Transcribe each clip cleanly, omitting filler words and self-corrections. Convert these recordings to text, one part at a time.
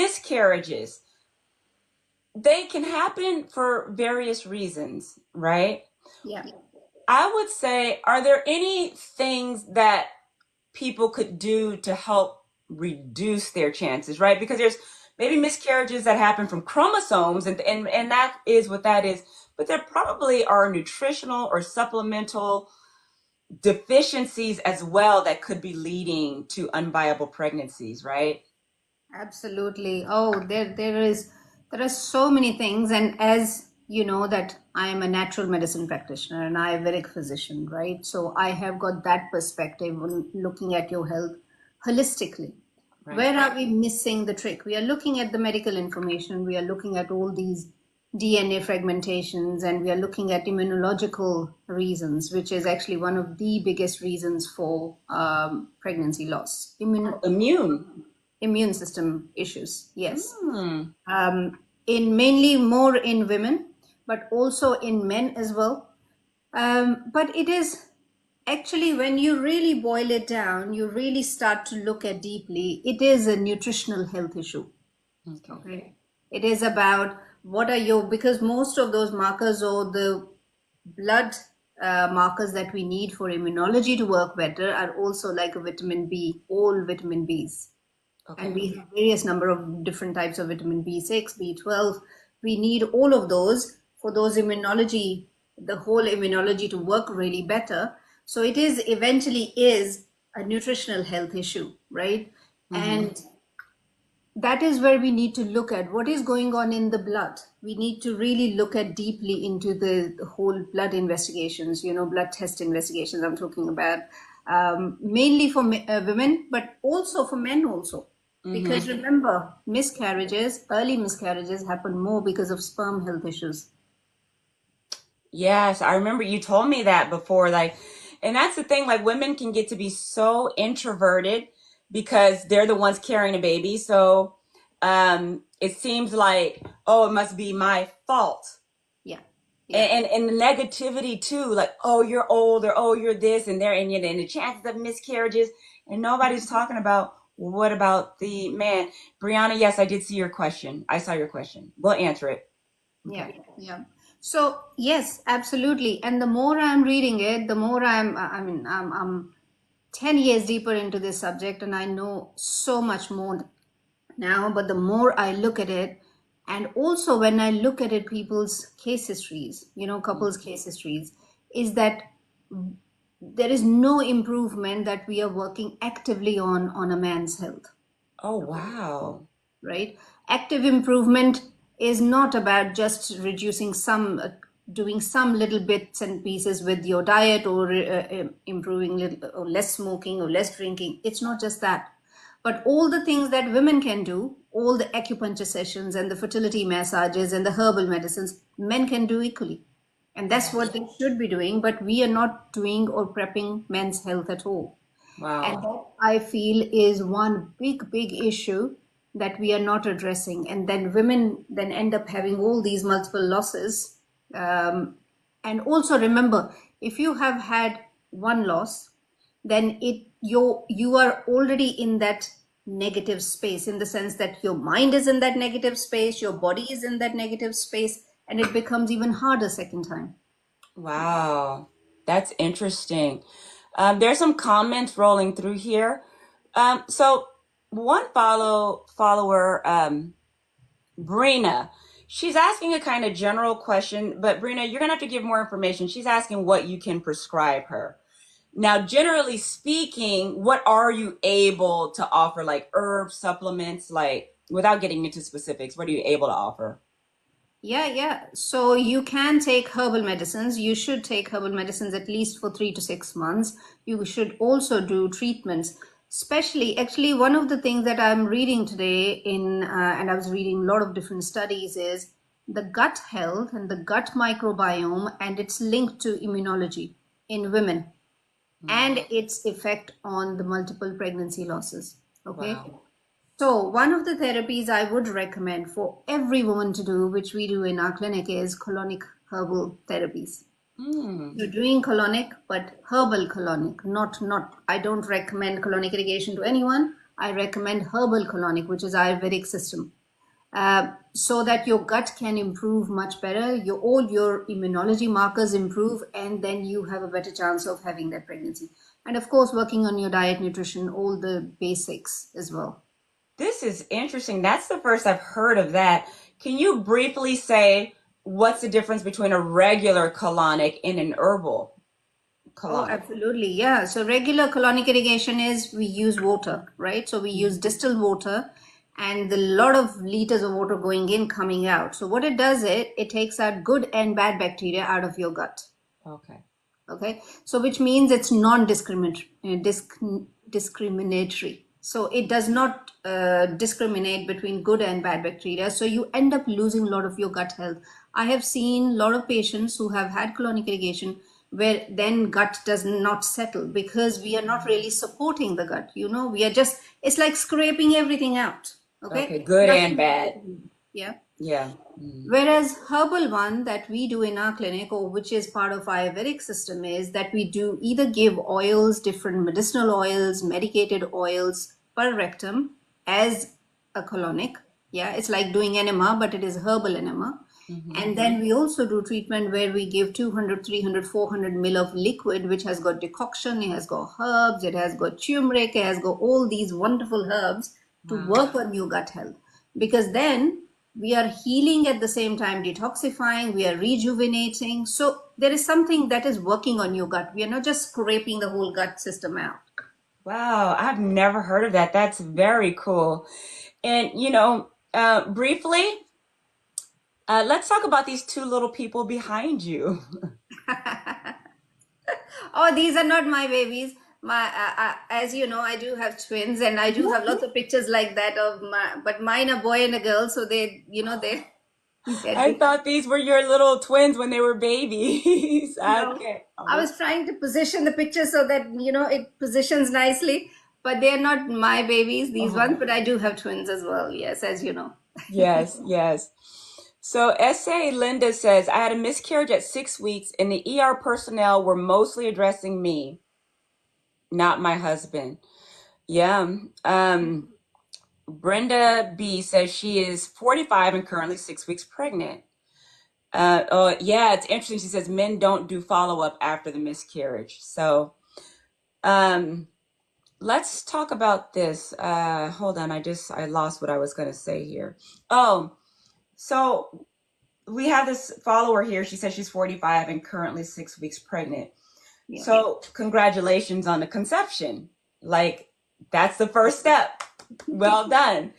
Miscarriages, they can happen for various reasons, right? Yeah. I would say, are there any things that people could do to help reduce their chances, right? Because there's maybe miscarriages that happen from chromosomes, and that is what that is. But there probably are nutritional or supplemental deficiencies as well that could be leading to unviable pregnancies, right? Absolutely. Oh, there are so many things, and as you know that I am a natural medicine practitioner and I am a Ayurvedic physician, right? So I have got that perspective on looking at your health holistically. Right. Where are we missing the trick? We are looking at the medical information, we are looking at all these DNA fragmentations, and we are looking at immunological reasons, which is actually one of the biggest reasons for pregnancy loss. Immune. Immune system issues, yes. Hmm. In mainly more in women, but also in men as well. But it is actually, when you really boil it down, you really start to look at deeply, it is a nutritional health issue. Okay. Okay. It is about what are your, because most of those markers or the blood markers that we need for immunology to work better are also like a vitamin B, all vitamin Bs. And Okay. we have various number of different types of vitamin B6, B12. We need all of those for those immunology, the whole immunology to work really better. So it is eventually is a nutritional health issue, right? Mm-hmm. And that is where we need to look at what is going on in the blood. We need to really look at deeply into the whole blood investigations, blood test investigations I'm talking about, mainly for women, but also for men also. Because Mm-hmm. remember, miscarriages, early miscarriages happen more because of sperm health issues. Yes, I remember you told me that before. Like, and that's the thing, like women can get to be so introverted because they're the ones carrying a baby. So it seems like, oh, it must be my fault. Yeah, yeah, And the negativity too, like, oh, you're old, or oh, you're this, and there, and the chances of miscarriages, and nobody's talking about, well, what about the man? Brianna, yes, I did see your question. I saw your question. We'll answer it. yeah, Okay. yeah. So yes, absolutely. And the more I'm reading it, the more I'm 10 years deeper into this subject, and I know so much more now. But the more I look at it, and also when I look at it, people's case histories, couples' case histories, is that there is no improvement that we are working actively on a man's health. Oh, Okay, wow. right? Active improvement is not about just reducing some, doing some little bits and pieces with your diet, or improving little, or less smoking or less drinking. It's not just that. But all the things that women can do, all the acupuncture sessions and the fertility massages and the herbal medicines, men can do equally. And that's Wow. what they should be doing, but we are not doing or prepping men's health at all. And Wow. that I feel is one big, big issue that we are not addressing. And then women then end up having all these multiple losses. And also remember, if you have had one loss, then you are already in that negative space, in the sense that your mind is in that negative space, your body is in that negative space, and it becomes even harder second time. Wow. That's interesting. There's some comments rolling through here. So one follower, Brina, she's asking a kind of general question, but Brina, you're gonna have to give more information. She's asking what you can prescribe her. Now, generally speaking, what are you able to offer, like herb supplements, like without getting into specifics, what are you able to offer? Yeah, yeah. So you can take herbal medicines. You should take herbal medicines at least for 3 to 6 months. You should also do treatments. Especially, actually, one of the things that I'm reading today and I was reading a lot of different studies, is the gut health and the gut microbiome and its link to immunology in women and Mm, its effect on the multiple pregnancy losses. Okay. wow. So, one of the therapies I would recommend for every woman to do, which we do in our clinic, is colonic herbal therapies. Mm, You're doing colonic, but herbal colonic, not I don't recommend colonic irrigation to anyone. I recommend herbal colonic, which is Ayurvedic system, so that your gut can improve much better, all your immunology markers improve, and then you have a better chance of having that pregnancy. And of course, working on your diet, nutrition, all the basics as well. This is interesting. That's the first I've heard of that. Can you briefly say what's the difference between a regular colonic and an herbal Oh, colonic? absolutely. Yeah. So regular colonic irrigation is we use water, right? So we use distilled water and a lot of liters of water going in, coming out. So what it does, it takes out good and bad bacteria out of your gut. Okay. Okay. So which means it's discriminatory. So it does not discriminate between good and bad bacteria. So you end up losing a lot of your gut health. I have seen a lot of patients who have had colonic irrigation where then gut does not settle because we are not really supporting the gut. We are just, it's like scraping everything out. Okay, Okay. good and Nothing. bad. Yeah. Yeah. Mm. Whereas herbal one that we do in our clinic, or which is part of Ayurvedic system, is that we do either give oils, different medicinal oils, medicated oils per rectum as a colonic. Yeah, it's like doing enema, but it is herbal enema. Hmm. And then we also do treatment where we give 200, 300, 400 ml of liquid, which has got decoction, it has got herbs, it has got turmeric, it has got all these wonderful herbs to Wow. work on your gut health. Because then we are healing at the same time, detoxifying, we are rejuvenating. So there is something that is working on your gut. We are not just scraping the whole gut system out. Wow, I've never heard of that. That's very cool. And briefly, let's talk about these two little people behind you. Oh, these are not my babies. As you know, I do have twins, and I do have lots of pictures like that of but mine are boy and a girl, so they're I thought these were your little twins when they were babies. no. Okay. I was trying to position the picture so that it positions nicely, but they're not my babies, these ones. Oh, But I do have twins as well. Yes, as you know. yes, yes. So SA Linda says, I had a miscarriage at 6 weeks and the ER personnel were mostly addressing me, not my husband. Yeah. Brenda B says she is 45 and currently 6 weeks pregnant. Oh, yeah, it's interesting. She says men don't do follow-up after the miscarriage. So, um, let's talk about this. Hold on, I lost what I was going to say here. Oh, so we have this follower here. She says she's 45 and currently 6 weeks pregnant. Yeah. So, congratulations on the conception. Like, that's the first step. Well done.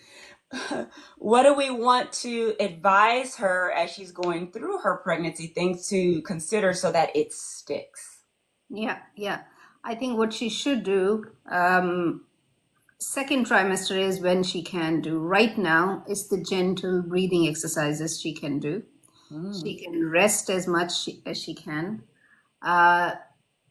What do we want to advise her as she's going through her pregnancy, things to consider so that it sticks? Yeah, yeah. I think what she should do, second trimester is when she can do. Right now is the gentle breathing exercises she can do. Mm. She can rest as much as she can. Uh,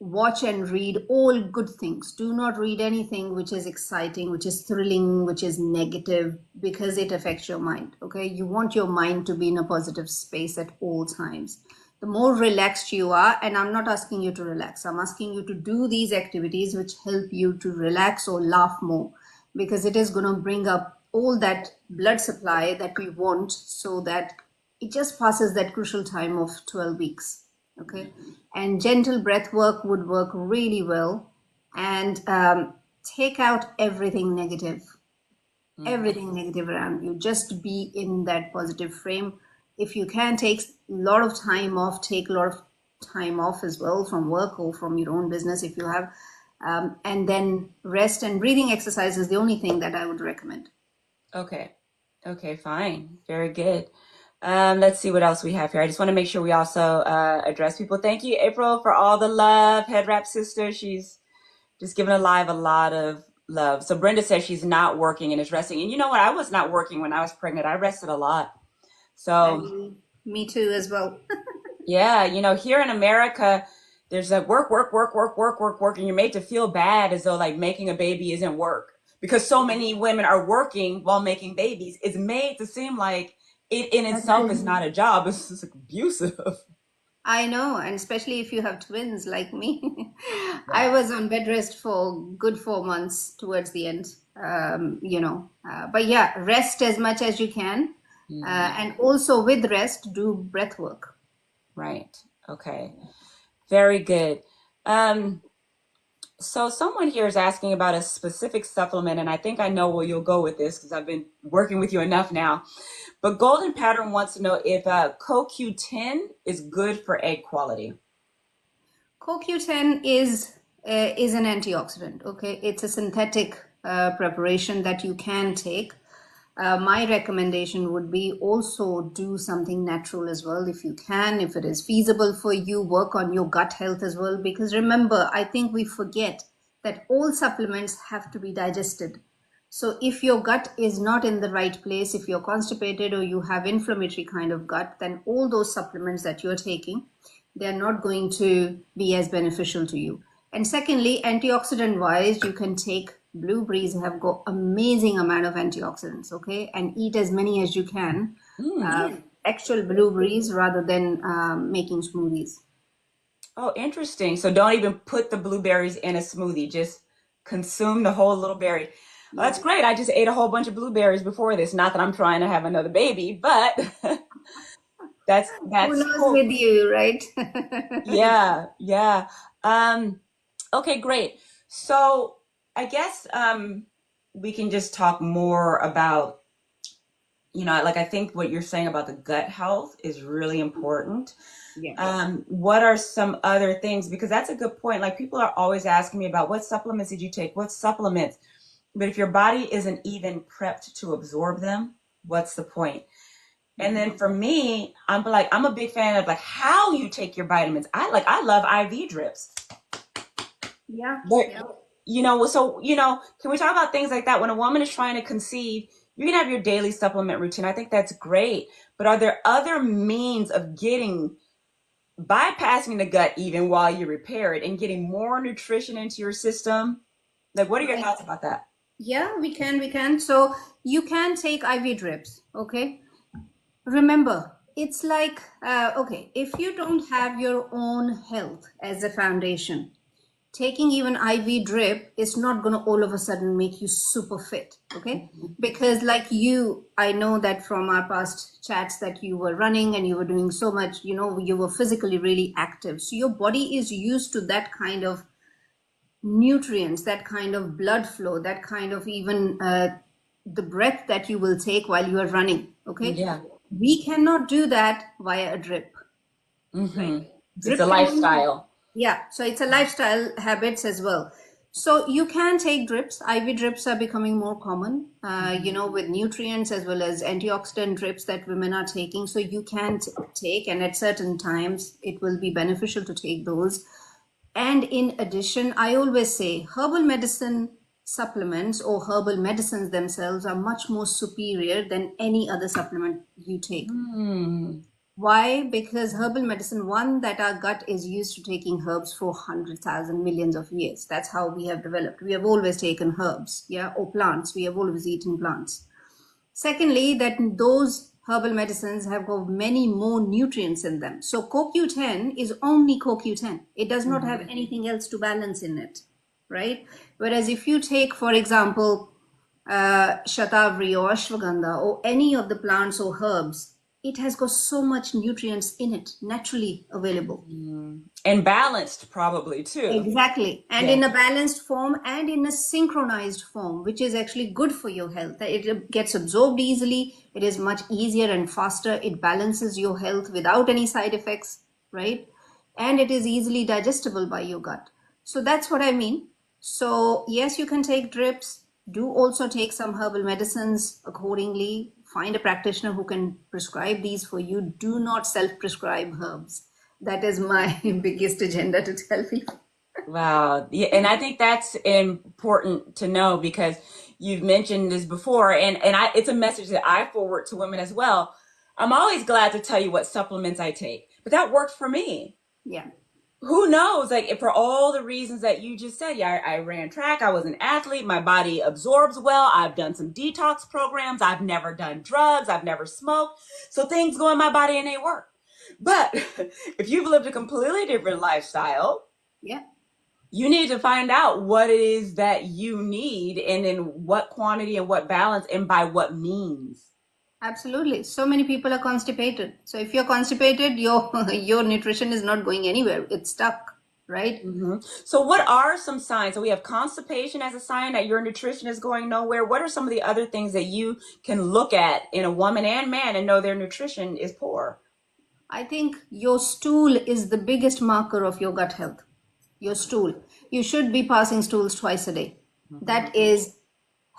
Watch and read all good things. Do not read anything which is exciting, which is thrilling, which is negative, because it affects your mind. Okay, you want your mind to be in a positive space at all times. The more relaxed you are, and I'm not asking you to relax, I'm asking you to do these activities which help you to relax or laugh more, because it is going to bring up all that blood supply that we want, so that it just passes that crucial time of 12 weeks. Okay, and gentle breath work would work really well, and take out Mm. everything negative around you. Just be in that positive frame. If you can take a lot of time off, take a lot of time off as well from work or from your own business if you have, and then rest and breathing exercise is the only thing that I would recommend. Okay. Okay, fine. Very good. Let's see what else we have here. I just want to make sure we also address people. Thank you, April, for all the love. Head wrap sister, she's just giving Alive a lot of love. So Brenda says she's not working and is resting. And you know what? I was not working when I was pregnant. I rested a lot. So And me too as well. yeah, here in America, there's a work, work, work, work, work, work, work, and you're made to feel bad as though like making a baby isn't work because so many women are working while making babies. It's made to seem like it in itself is not a job. It's just abusive. I know, and especially if you have twins like me. I Yeah. was on bed rest for good 4 months towards the end, but yeah, rest as much as you can. Mhm. And also with rest, do breath work. Right. Okay. Very good. Um, so someone here is asking about a specific supplement, and I think I know where you'll go with this because I've been working with you enough now. But Golden Pattern wants to know if CoQ10 is good for egg quality. CoQ10 is an antioxidant. Okay, it's a synthetic preparation that you can take. My recommendation would be also do something natural as well if you can, if it is feasible for you. Work on your gut health as well, because remember, I think we forget that all supplements have to be digested. So if your gut is not in the right place, if you're constipated or you have inflammatory kind of gut, then all those supplements that you're taking, they're not going to be as beneficial to you. And secondly, antioxidant wise, you can take blueberries have got amazing amount of antioxidants, okay? And eat as many as you can, Mm. actual blueberries rather than making smoothies. Oh, interesting. So don't even put the blueberries in a smoothie. Just consume the whole little berry. Well, that's Yeah. great. I just ate a whole bunch of blueberries before this. Not that I'm trying to have another baby, but Who that's knows cool. with you, right? Yeah, yeah. Um, okay, great. So I guess we can just talk more about, like I think what you're saying about the gut health is really important. Yeah. What are some other things? Because that's a good point. Like people are always asking me about what supplements did you take? What supplements? But if your body isn't even prepped to absorb them, what's the point? And then for me, I'm a big fan of like how you take your vitamins. I love IV drips. Yeah. But Yeah. can we talk about things like that when a woman is trying to conceive? You can have your daily supplement routine. I think that's great. But are there other means of getting bypassing the gut even while you repair it and getting more nutrition into your system? Like, what are your Right. thoughts about that? Yeah, we can. So you can take IV drips, okay? Remember, it's like, okay, if you don't have your own health as a foundation, taking even IV drip is not going to all of a sudden make you super fit, okay? Because, like you, I know that from our past chats that you were running and you were doing so much, you were physically really active. So, your body is used to that kind of nutrients, that kind of blood flow, that kind of even the breath that you will take while you are running, okay? Yeah. We cannot do that via a drip, right? Hmm. It's a Drip can only, lifestyle. yeah, so it's a lifestyle habits as well. So you can take drips. IV drips are becoming more common, with nutrients as well as antioxidant drips that women are taking. So you can take, and at certain times it will be beneficial to take those. And in addition, I always say herbal medicine supplements or herbal medicines themselves are much more superior than any other supplement you take. Hmm. Why? Because herbal medicine, one, that our gut is used to taking herbs for 100,000 millions of years. That's how we have developed. We have always taken herbs, yeah, or plants. We have always eaten plants. Secondly, that those herbal medicines have got many more nutrients in them. So CoQ10 is only CoQ10. It does not have anything else to balance in it, right? Whereas if you take, for example, shatavari or ashwagandha or any of the plants or herbs, it has got so much nutrients in it, naturally available. And balanced probably too. Exactly. And Yeah. in a balanced form and in a synchronized form, which is actually good for your health. It gets absorbed easily. It is much easier and faster. It balances your health without any side effects, right? And it is easily digestible by your gut. So that's what I mean. So, yes, you can take drips. Do also take some herbal medicines accordingly. Find a practitioner who can prescribe these for you. Do not self prescribe herbs. That is my biggest agenda to tell people. Wow. Yeah, and I think that's important to know because you've mentioned this before and it's a message that I forward to women as well. I'm always glad to tell you what supplements I take, but that worked for me. Yeah. Who knows? Like for all the reasons that you just said, yeah, I ran track. I was an athlete. My body absorbs well. I've done some detox programs. I've never done drugs. I've never smoked. So things go in my body and they work. But if you've lived a completely different lifestyle, Yeah. you need to find out what it is that you need and in what quantity and what balance and by what means. Absolutely. So many people are constipated. So if you're constipated, your your nutrition is not going anywhere. It's stuck, right? So, what are some signs? So, we have constipation as a sign that your nutrition is going nowhere. What are some of the other things that you can look at in a woman and man and know their nutrition is poor? I think your stool is the biggest marker of your gut health. Your stool. You should be passing stools twice a day. That is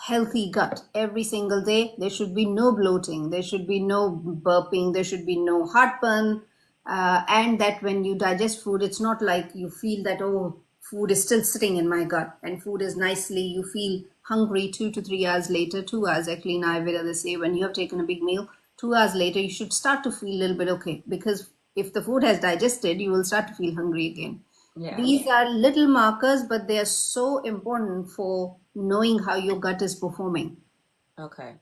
healthy gut. Every single day, there should be no bloating, there should be no burping, there should be no heartburn. And that when you digest food, it's not like you feel that, oh, food is still sitting in my gut and food is nicely, you feel hungry 2 to 3 hours later, 2 hours actually in Ayurveda, they say when you have taken a big meal, 2 hours later, you should start to feel a little bit okay because if the food has digested, you will start to feel hungry again. Yeah. These are little markers, but they are so important for knowing how your gut is performing. Okay.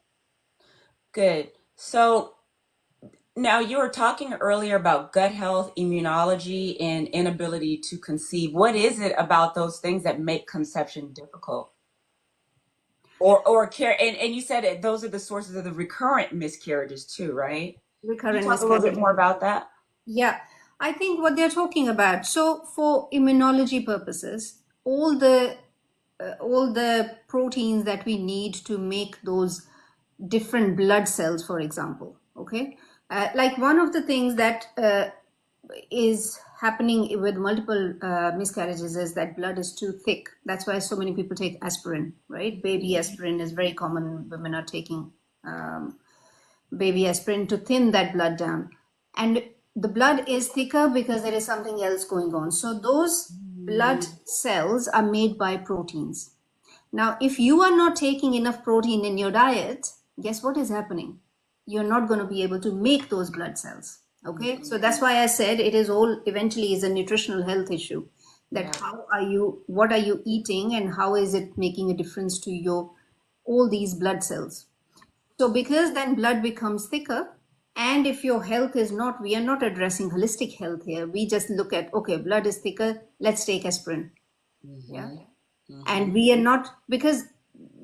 Good. So, now you were talking earlier about gut health, immunology, and inability to conceive. What is it about those things that make conception difficult? Or care and you said it, those are the sources of the recurrent miscarriages too, right? Can you Recurrent talk a little bit miscarriage. more about that? Yeah, I think what they're talking about. So for immunology purposes, all the proteins that we need to make those different blood cells, for example, okay, like one of the things that is happening with multiple miscarriages is that blood is too thick. That's why so many people take aspirin, right? Baby aspirin is very common. Women are taking baby aspirin to thin that blood down. And the blood is thicker because there is something else going on. So those blood cells are made by proteins. Now, if you are not taking enough protein in your diet, guess what is happening? You're not going to be able to make those blood cells. Okay, so that's why I said it is all eventually is a nutritional health issue. That Yeah. how are you, what are you eating, and how is it making a difference to your all these blood cells? So because then blood becomes thicker, and if your health is not, we are not addressing holistic health here. We just look at, okay, blood is thicker, let's take aspirin. Yeah. And we are not, because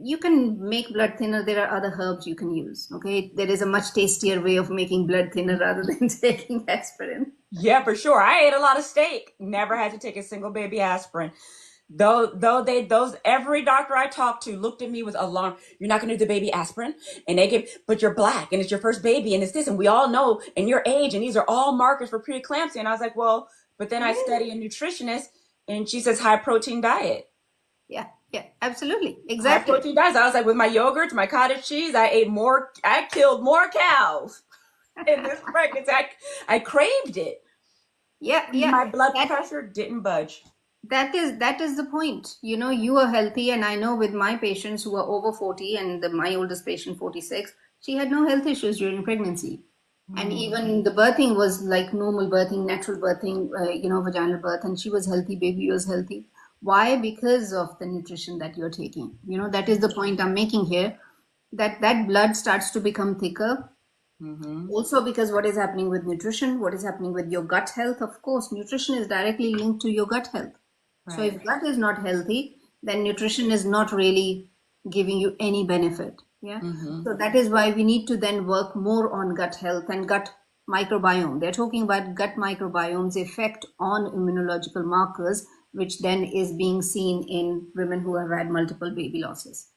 you can make blood thinner, there are other herbs you can use. Okay. There is a much tastier way of making blood thinner rather than taking aspirin. Yeah, for sure. I ate a lot of steak. Never had to take a single baby aspirin. Though they those every doctor I talked to looked at me with alarm. You're not gonna do the baby aspirin, and they give, but you're black and it's your first baby and it's this, and we all know, and your age, and these are all markers for preeclampsia. And I was like, well, but then I study a nutritionist, and she says high protein diet. Yeah. Yeah. Absolutely. High Exactly. protein diets. I was like, with my yogurt, my cottage cheese, I killed more cows in this pregnancy. I craved it. Yeah. Yeah. My blood That pressure didn't budge. that is the point. You are healthy, and I know with my patients who are over 40, and my oldest patient 46, she had no health issues during pregnancy, and even the birthing was like normal birthing, natural birthing, vaginal birth, and she was healthy, baby was healthy. Why? Because of the nutrition that you're taking. That is the point I'm making here, that blood starts to become thicker. Also, because what is happening with nutrition, what is happening with your gut health, of course, nutrition is directly linked to your gut health. So Right. if gut is not healthy, then nutrition is not really giving you any benefit. Yeah. So that is why we need to then work more on gut health and gut microbiome. They're talking about gut microbiome's effect on immunological markers, which then is being seen in women who have had multiple baby losses.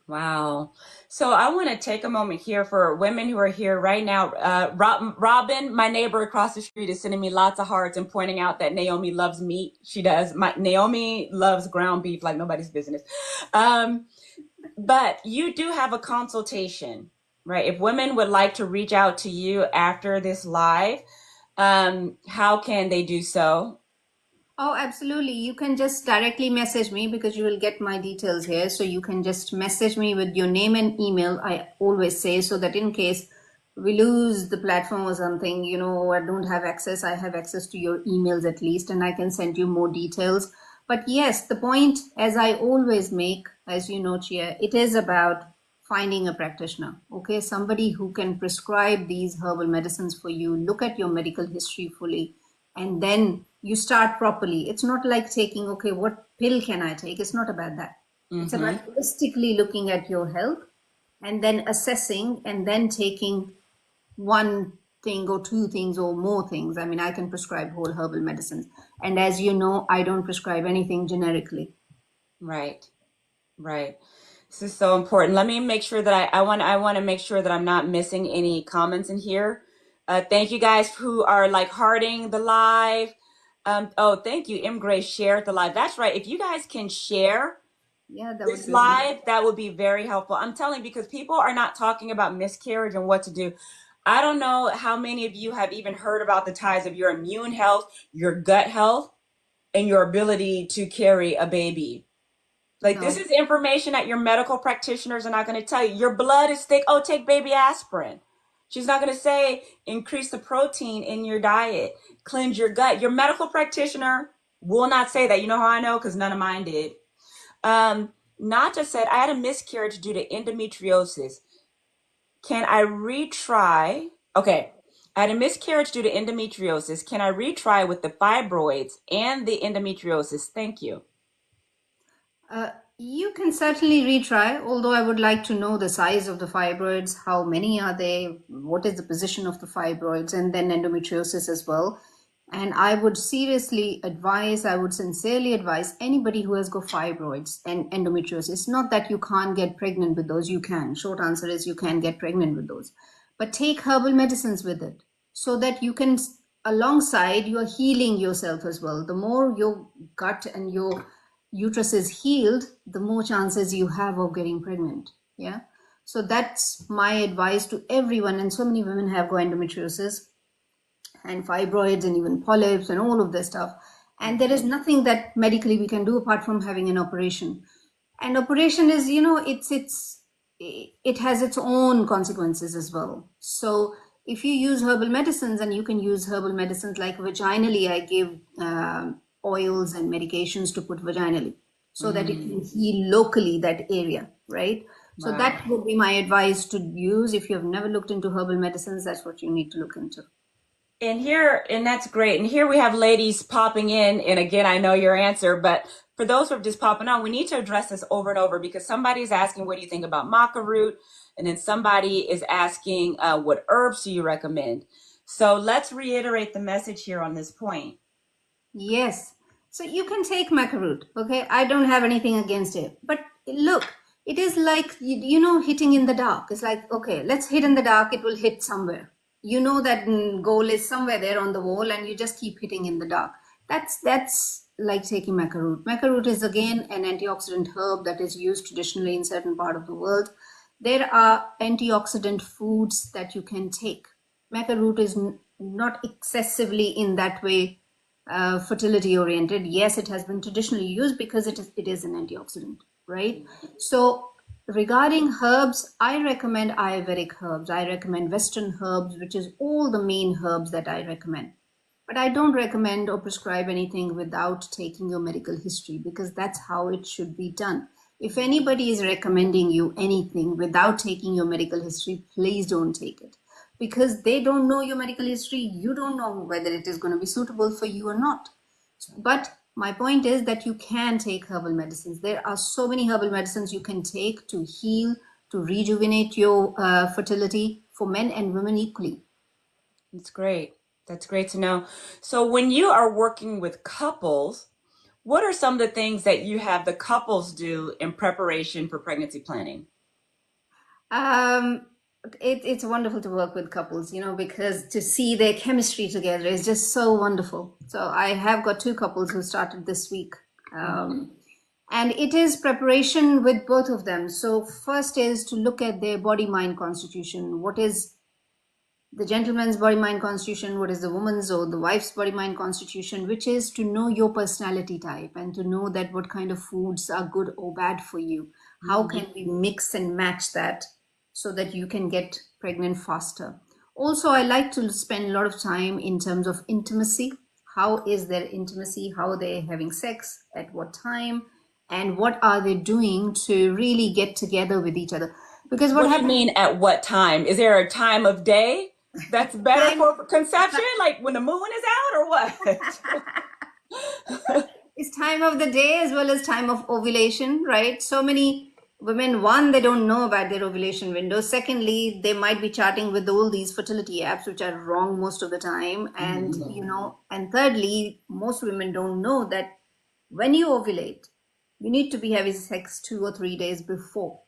Wow. So I want to take a moment here for women who are here right now. Robin, my neighbor across the street, is sending me lots of hearts and pointing out that Naomi loves meat. She does. Naomi loves ground beef like nobody's business. Um, but you do have a consultation, right? If women would like to reach out to you after this live, how can they do so? Oh, absolutely. You can just directly message me because you will get my details here. So you can just message me with your name and email. I always say so that in case we lose the platform or something, or I don't have access, I have access to your emails at least, and I can send you more details. But yes, the point, as I always make, as you know, Chia, it is about finding a practitioner, okay? Somebody who can prescribe these herbal medicines for you, look at your medical history fully, and then you start properly. It's not like taking, okay, what pill can I take? It's not about that. It's Mm-hmm. about holistically looking at your health and then assessing and then taking one thing or two things or more things. I mean, I can prescribe whole herbal medicines. And as you know, I don't prescribe anything generically. Right. Right. This is so important. Let me make sure that I want to make sure that I'm not missing any comments in here. Thank you guys who are like hearting the live. Oh, thank you. M. Gray shared the live. That's right. If you guys can share Yeah, that would this be amazing. live, that would be very helpful. I'm telling you, because people are not talking about miscarriage and what to do. I don't know how many of you have even heard about the ties of your immune health, your gut health, and your ability to carry a baby. Like, this No. is information that your medical practitioners are not going to tell you. Your blood is thick. Oh, take baby aspirin. She's not going to say increase the protein in your diet, cleanse your gut. Your medical practitioner will not say that. You know how I know? Because none of mine did. Naja said, I had a miscarriage due to endometriosis. Can I retry? Okay. I had a miscarriage due to endometriosis. Can I retry with the fibroids and the endometriosis? Thank you. You can certainly retry, although I would like to know the size of the fibroids, how many are they, what is the position of the fibroids, and then endometriosis as well. And I would seriously advise, I would sincerely advise anybody who has got fibroids and endometriosis. It's not that you can't get pregnant with those, you can. Short answer is you can get pregnant with those. But take herbal medicines with it so that you can, alongside, you are healing yourself as well. The more your gut and your uterus is healed, the more chances you have of getting pregnant. Yeah. So that's my advice to everyone. And so many women have got endometriosis and fibroids and even polyps and all of this stuff. And there is nothing that medically we can do apart from having an operation. And operation is, it has its own consequences as well. So if you use herbal medicines, and you can use herbal medicines like vaginally, I give oils and medications to put vaginally so that it can heal locally that area, right? So Wow. that would be my advice to use. If you have never looked into herbal medicines, that's what you need to look into. And that's great. And here we have ladies popping in. And again, I know your answer, but for those who are just popping on, we need to address this over and over, because somebody's asking, what do you think about maca root? And then somebody is asking, what herbs do you recommend? So let's reiterate the message here on this point. Yes. So you can take maca root. Okay. I don't have anything against it. But look, it is like, hitting in the dark. It's like, okay, let's hit in the dark. It will hit somewhere. You know that goal is somewhere there on the wall, and you just keep hitting in the dark. That's like taking maca root. Maca root is again an antioxidant herb that is used traditionally in certain part of the world. There are antioxidant foods that you can take. Maca root is not excessively in that way fertility oriented. Yes, it has been traditionally used because it is an antioxidant, right? So regarding herbs, I recommend Ayurvedic herbs. I recommend Western herbs, which is all the main herbs that I recommend. But I don't recommend or prescribe anything without taking your medical history, because that's how it should be done. If anybody is recommending you anything without taking your medical history, please don't take it, because they don't know your medical history. You don't know whether it is going to be suitable for you or not. But my point is that you can take herbal medicines. There are so many herbal medicines you can take to heal, to rejuvenate your fertility for men and women equally. That's great. That's great to know. So when you are working with couples, what are some of the things that you have the couples do in preparation for pregnancy planning? Um, it's wonderful to work with couples, because to see their chemistry together is just so wonderful. So I have got two couples who started this week. And it is preparation with both of them. So first is to look at their body mind constitution. What is the gentleman's body mind constitution? What is the woman's or the wife's body mind constitution? Which is to know your personality type and to know that what kind of foods are good or bad for you. How can we mix and match that so that you can get pregnant faster? Also, I like to spend a lot of time in terms of intimacy. How is their intimacy? How are they having sex? At what time? And what are they doing to really get together with each other? Because what What do you happens mean at what time? Is there a time of day that's better time for conception? Like when the moon is out or what? it's time of the day as well as time of ovulation, right? So many women, one, they don't know about their ovulation window. Secondly, they might be chatting with all these fertility apps, which are wrong most of the time. And, and thirdly, most women don't know that when you ovulate, you need to be having sex 2 or 3 days before.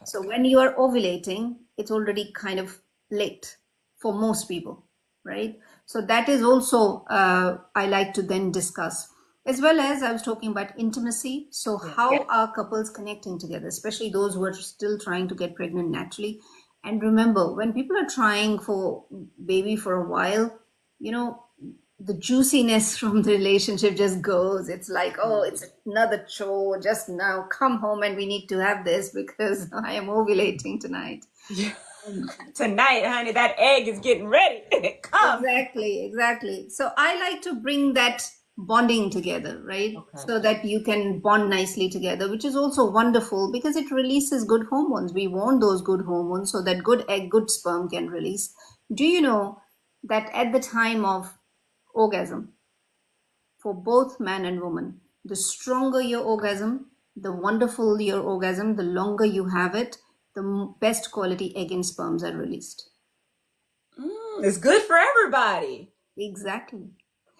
So when you are ovulating, it's already kind of late for most people, right? So that is also I like to then discuss, as well as I was talking about intimacy. So how are couples connecting together, especially those who are still trying to get pregnant naturally? And remember, when people are trying for baby for a while, the juiciness from the relationship just goes. It's like, oh, it's another chore. Just now, come home and we need to have this because I am ovulating tonight. Yeah. Tonight, honey, that egg is getting ready. Come. Exactly. So I like to bring that bonding together, right? Okay. So that you can bond nicely together, which is also wonderful because it releases good hormones. We want those good hormones so that good egg, good sperm can release. Do you know that at the time of orgasm, for both man and woman, the stronger your orgasm, the wonderful your orgasm, the longer you have it, the best quality egg and sperms are released. It's good for everybody. Exactly.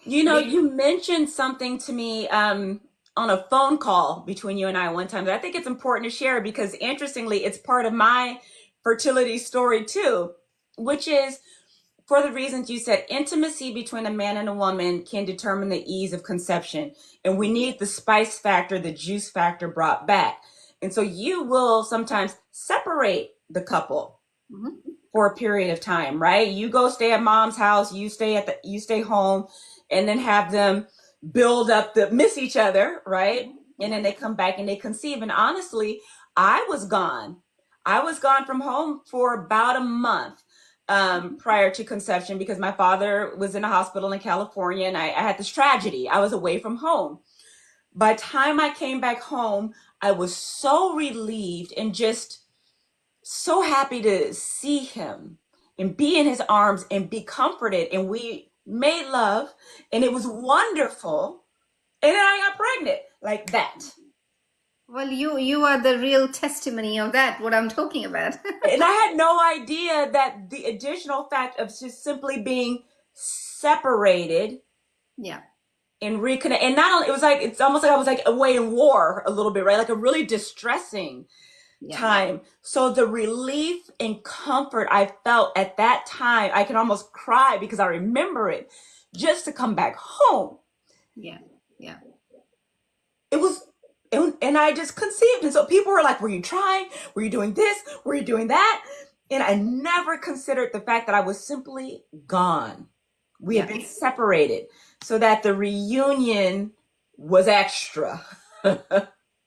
You mentioned something to me on a phone call between you and I one time that I think it's important to share because interestingly, it's part of my fertility story too, which is for the reasons you said, intimacy between a man and a woman can determine the ease of conception. And we need the spice factor, the juice factor brought back. And so you will sometimes separate the couple for a period of time, right? You go stay at mom's house, you stay home, and then have them build up miss each other, right? And then they come back and they conceive. And honestly, I was gone. I was gone from home for about a month prior to conception because my father was in a hospital in California and I had this tragedy. I was away from home. By the time I came back home, I was so relieved and just so happy to see him and be in his arms and be comforted. And we made love and it was wonderful. And then I got pregnant like that. Well, you are the real testimony of that, what I'm talking about. And I had no idea that the additional fact of just simply being separated and reconnect. And not only, it's almost like I was like away in war a little bit, right? Like a really distressing time. So the relief and comfort I felt at that time, I can almost cry because I remember it just to come back home. Yeah. It was, and I just conceived. And so people were like, were you trying? Were you doing this? Were you doing that? And I never considered the fact that I was simply gone. We had been separated so that the reunion was extra.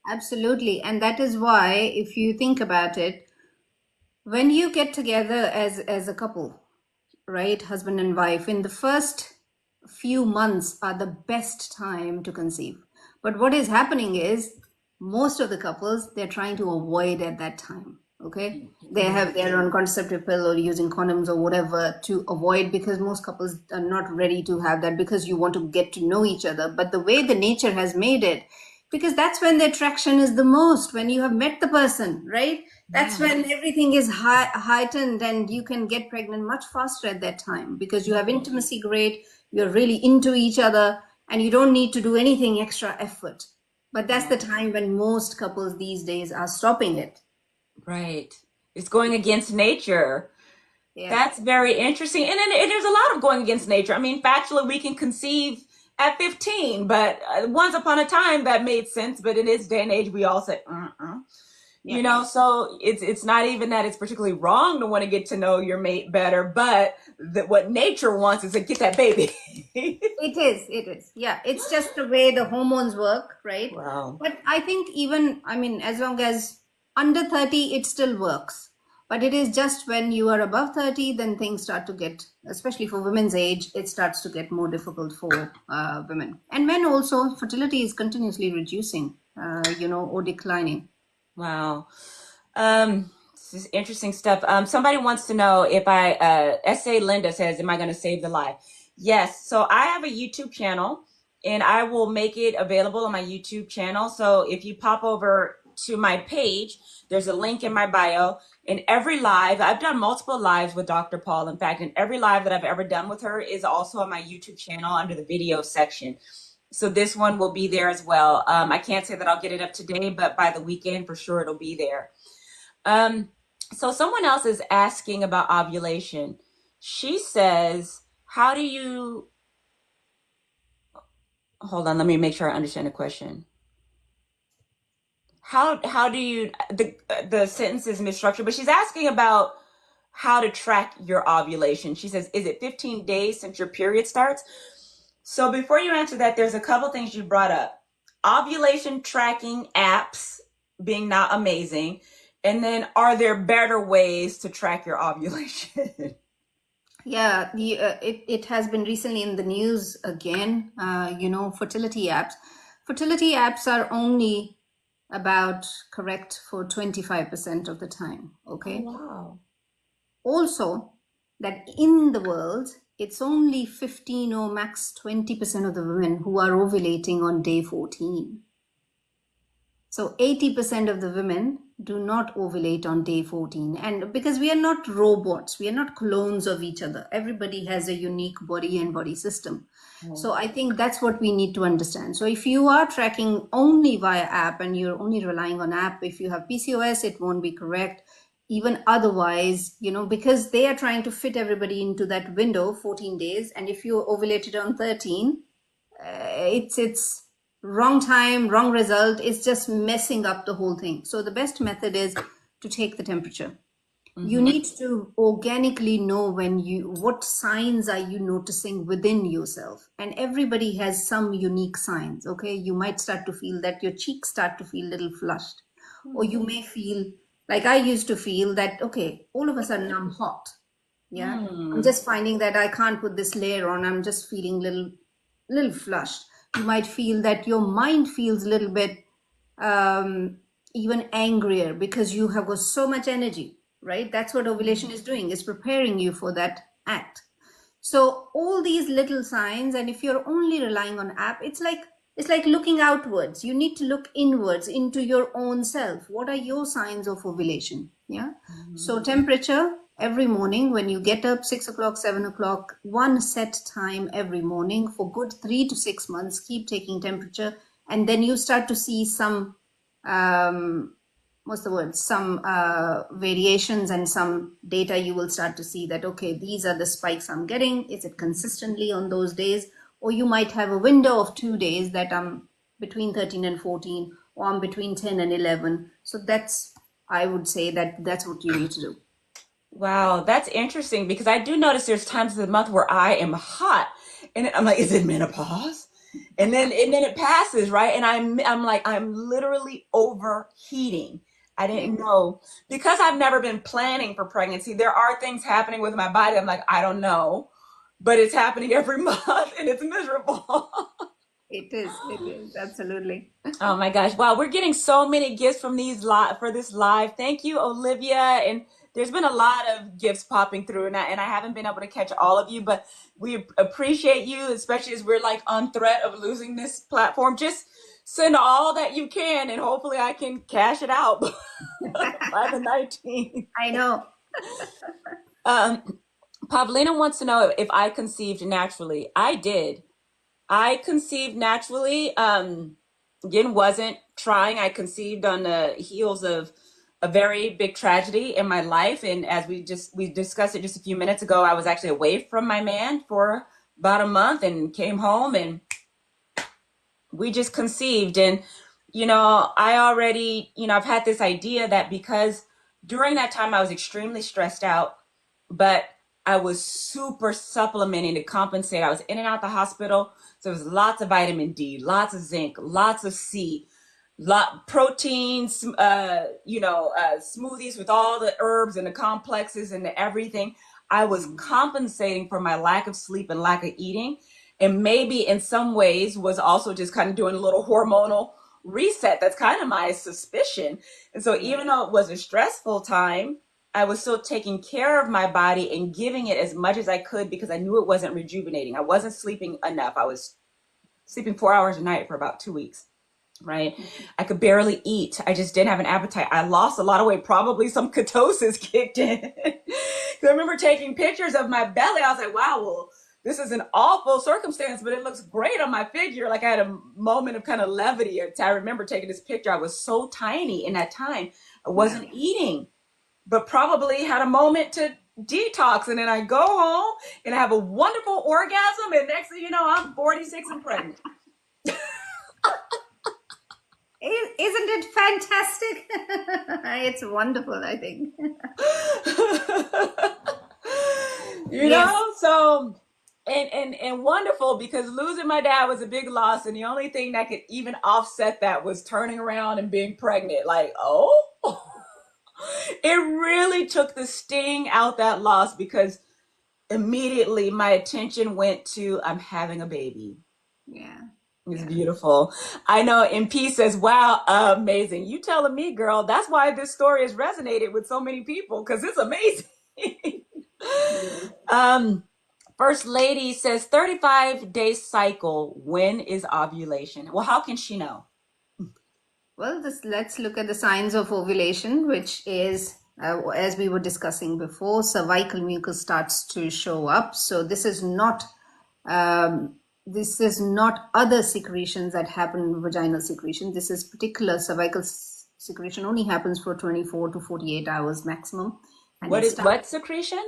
Absolutely. And that is why, if you think about it, when you get together as a couple, right, husband and wife, in the first few months are the best time to conceive. But what is happening is most of the couples, they're trying to avoid at that time. Okay, they have their own contraceptive pill or using condoms or whatever to avoid, because most couples are not ready to have that because you want to get to know each other. But the way the nature has made it, because that's when the attraction is the most, when you have met the person, right? That's when everything is heightened and you can get pregnant much faster at that time because you have intimacy great, you're really into each other, and you don't need to do anything extra effort. But that's the time when most couples these days are stopping it. Right. It's going against nature. Yeah. That's very interesting. And then there's a lot of going against nature. I mean, factually, we can conceive at 15, but once upon a time that made sense. But in this day and age, we all say, so it's not even that it's particularly wrong to want to get to know your mate better, but what nature wants is to get that baby. It is. Yeah. It's just the way the hormones work, right? Wow. But I think as long as under 30, it still works. But it is just when you are above 30, then things start to get, especially for women's age, it starts to get more difficult for women. And men also, fertility is continuously reducing, or declining. Wow. This is interesting stuff. Somebody wants to know if S.A. Linda says, am I going to save the life? Yes. So I have a YouTube channel and I will make it available on my YouTube channel. So if you pop over to my page, there's a link in my bio. In every live, I've done multiple lives with Dr. Paul. In fact, in every live that I've ever done with her is also on my YouTube channel under the video section. So this one will be there as well. I can't say that I'll get it up today, but by the weekend for sure it'll be there. So someone else is asking about ovulation. She says, how do you, hold on, let me make sure I understand the question. How do you, the sentence is misstructured, but she's asking about how to track your ovulation. She says, is it 15 days since your period starts? So before you answer that, there's a couple things you brought up. Ovulation tracking apps being not amazing. And then are there better ways to track your ovulation? Yeah, it has been recently in the news again, fertility apps. Fertility apps are only about correct for 25% of the time, okay? Oh, wow. Also, that in the world, it's only 15 or max 20% of the women who are ovulating on day 14. So 80% of the women do not ovulate on day 14. And because we are not robots, we are not clones of each other. Everybody has a unique body and body system. So I think that's what we need to understand. So if you are tracking only via app and you're only relying on app, if you have PCOS, it won't be correct. Even otherwise, because they are trying to fit everybody into that window, 14 days. And if you ovulated on 13, it's wrong time, wrong result. It's just messing up the whole thing. So the best method is to take the temperature. You need to organically know what signs are you noticing within yourself. And everybody has some unique signs, okay? You might start to feel that your cheeks start to feel a little flushed. Or you may feel, like I used to feel that, okay, all of a sudden I'm hot. Yeah. I'm just finding that I can't put this layer on. I'm just feeling little flushed. You might feel that your mind feels a little bit even angrier because you have got so much energy, right? That's what ovulation is doing, is preparing you for that act. So all these little signs, and if you're only relying on app, it's like looking outwards. You need to look inwards into your own self. What are your signs of ovulation? Yeah. So temperature every morning when you get up, 6 o'clock, 7 o'clock, one set time every morning for good 3 to 6 months, keep taking temperature. And then you start to see some, some variations and some data. You will start to see that, okay, these are the spikes I'm getting. Is it consistently on those days? Or you might have a window of 2 days that I'm between 13 and 14, or I'm between 10 and 11. So I would say that's what you need to do. Wow, that's interesting because I do notice there's times of the month where I am hot and I'm like, is it menopause? And then it passes, right? And I'm like, I'm literally overheating. I didn't know because I've never been planning for pregnancy. There are things happening with my body. I'm like, I don't know, but it's happening every month and it's miserable. It is absolutely. Oh my gosh. Wow, we're getting so many gifts from for this live. Thank you, Olivia. And there's been a lot of gifts popping through and I haven't been able to catch all of you, but we appreciate you, especially as we're like on threat of losing this platform. Just send all that you can and hopefully I can cash it out by the 19th. I know. Pavlina wants to know if I conceived naturally. I did. I conceived naturally. Again, wasn't trying. I conceived on the heels of a very big tragedy in my life. And as we discussed it just a few minutes ago, I was actually away from my man for about a month and came home and we just conceived. And, I already, I've had this idea that because during that time I was extremely stressed out, but I was super supplementing to compensate. I was in and out the hospital. So there was lots of vitamin D, lots of zinc, lots of C, proteins, smoothies with all the herbs and the complexes and the everything. I was compensating for my lack of sleep and lack of eating. And maybe in some ways was also just kind of doing a little hormonal reset. That's kind of my suspicion. And so even though it was a stressful time, I was still taking care of my body and giving it as much as I could because I knew it wasn't rejuvenating. I wasn't sleeping enough. I was sleeping 4 hours a night for about 2 weeks. Right. I could barely eat. I just didn't have an appetite. I lost a lot of weight. Probably some ketosis kicked in. I remember taking pictures of my belly. I was like, wow, well, this is an awful circumstance, but it looks great on my figure. Like I had a moment of kind of levity. I remember taking this picture. I was so tiny in that time. I wasn't eating, but probably had a moment to detox. And then I go home and I have a wonderful orgasm. And next thing you know, I'm 46 and pregnant. Isn't it fantastic? It's wonderful, I think. You know, so and wonderful, because losing my dad was a big loss, and the only thing that could even offset that was turning around and being pregnant. Like, oh, it really took the sting out that loss, because immediately my attention went to I'm having a baby. Yeah. It's beautiful. I know MP says, wow, amazing. You telling me, girl, that's why this story has resonated with so many people, because it's amazing. First Lady says 35-day cycle. When is ovulation? Well, how can she know? Well, let's look at the signs of ovulation, which is, as we were discussing before, cervical mucus starts to show up. So this is not other secretions that happen, vaginal secretion. This is particular cervical secretion, only happens for 24 to 48 hours maximum. And what secretion?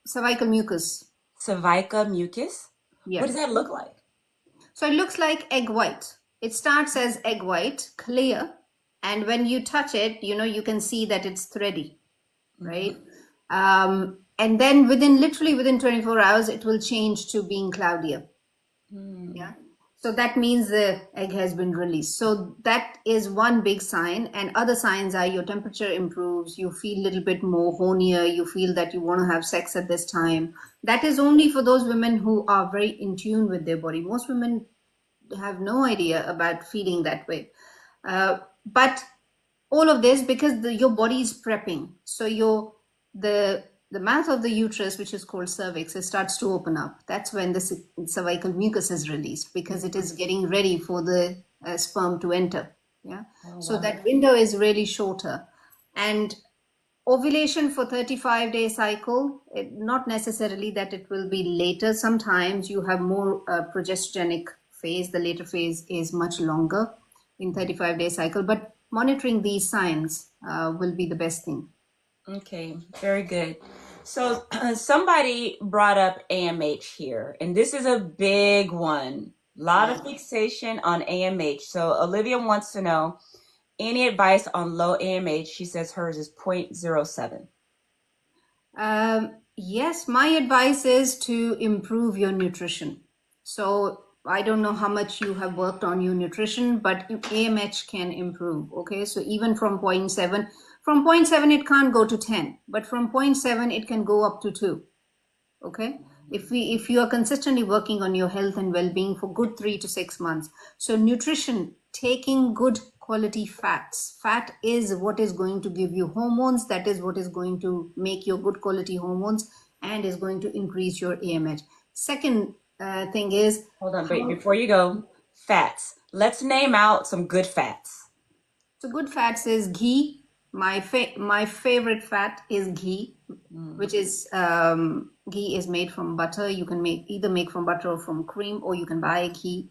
Cervical mucus. Cervical mucus? Yeah. What does that look like? So it looks like egg white. It starts as egg white, clear, and when you touch it, you can see that it's thready, right? And then literally within 24 hours, it will change to being cloudier. Yeah. So that means the egg has been released. So that is one big sign. And other signs are your temperature improves, you feel a little bit more hornier, you feel that you want to have sex at this time. That is only for those women who are very in tune with their body. Most women have no idea about feeling that way. But all of this because your body is prepping. So the mouth of the uterus, which is called cervix, it starts to open up. That's when the cervical mucus is released, because it is getting ready for the sperm to enter. Yeah. So that window is really shorter. And ovulation for 35-day cycle, not necessarily that it will be later. Sometimes you have more progesterogenic phase. The later phase is much longer in 35-day cycle, but monitoring these signs will be the best thing. Okay, very good. So somebody brought up AMH here, and this is a big one. A lot of fixation on AMH. So Olivia wants to know any advice on low AMH. She says hers is 0.07. Yes, my advice is to improve your nutrition. So I don't know how much you have worked on your nutrition, but AMH can improve. Okay, so even from 0.7, it can't go to 10, but from 0.7 it can go up to 2. Okay, if you are consistently working on your health and well-being for good 3 to 6 months. So nutrition, taking good quality fats. Fat is what is going to give you hormones. That is what is going to make your good quality hormones and is going to increase your AMH. Second thing is, hold on, wait, before you go, fats. Let's name out some good fats. So good fats is ghee. My favorite fat is ghee, which is ghee is made from butter. You can either make from butter or from cream, or you can buy ghee.